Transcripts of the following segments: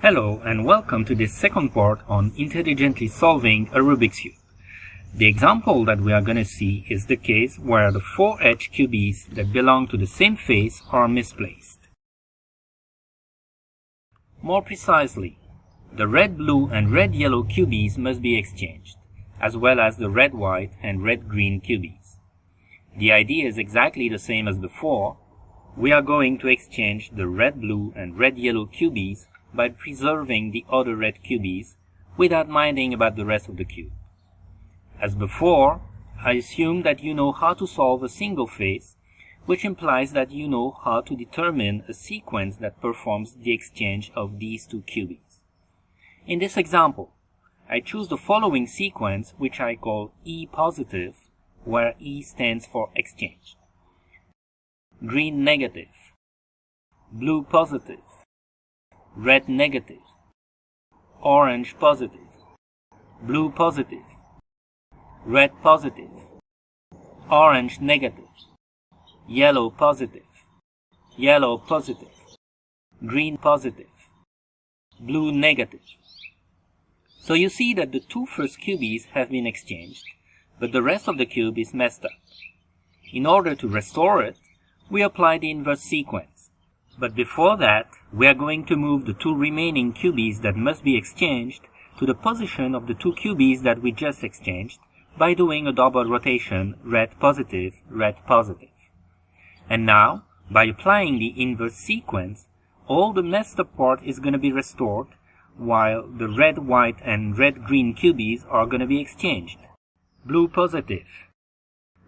Hello and welcome to this second part on intelligently solving a Rubik's Cube. The example that we are going to see is the case where the four edge cubies that belong to the same face are misplaced. More precisely, the red blue and red yellow cubies must be exchanged, as well as the red white and red green cubies. The idea is exactly the same as before. We are going to exchange the red blue and red yellow cubies by preserving the other red cubies without minding about the rest of the cube. As before, I assume that you know how to solve a single face, which implies that you know how to determine a sequence that performs the exchange of these two cubies. In this example, I choose the following sequence, which I call E positive, where E stands for exchange. Green negative, blue positive, red negative, orange positive, blue positive, red positive, orange negative, yellow positive, yellow positive, green positive, blue negative. So you see that the two first cubies have been exchanged, but the rest of the cube is messed up. In order to restore it, we apply the inverse sequence. But before that, we are going to move the two remaining cubies that must be exchanged to the position of the two cubies that we just exchanged by doing a double rotation red positive, red positive. And now, by applying the inverse sequence, all the messed up part is going to be restored, while the red, white, and red, green cubies are going to be exchanged. Blue positive,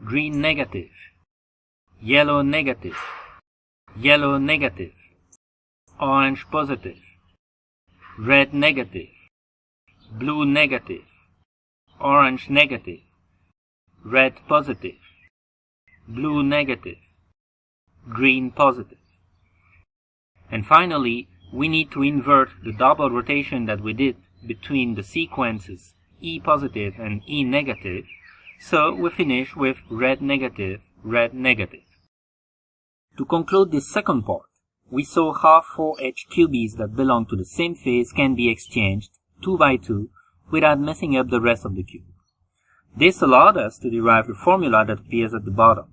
green negative, yellow negative, yellow negative, orange positive, red negative, blue negative, orange negative, red positive, blue negative, green positive. And finally, we need to invert the double rotation that we did between the sequences E positive and E negative, so we finish with red negative, red negative. To conclude this second part, we saw how four edge cubies that belong to the same face can be exchanged 2 by 2 without messing up the rest of the cube. This allowed us to derive the formula that appears at the bottom.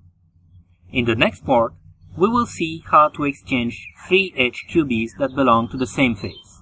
In the next part, we will see how to exchange 3 edge cubies that belong to the same face.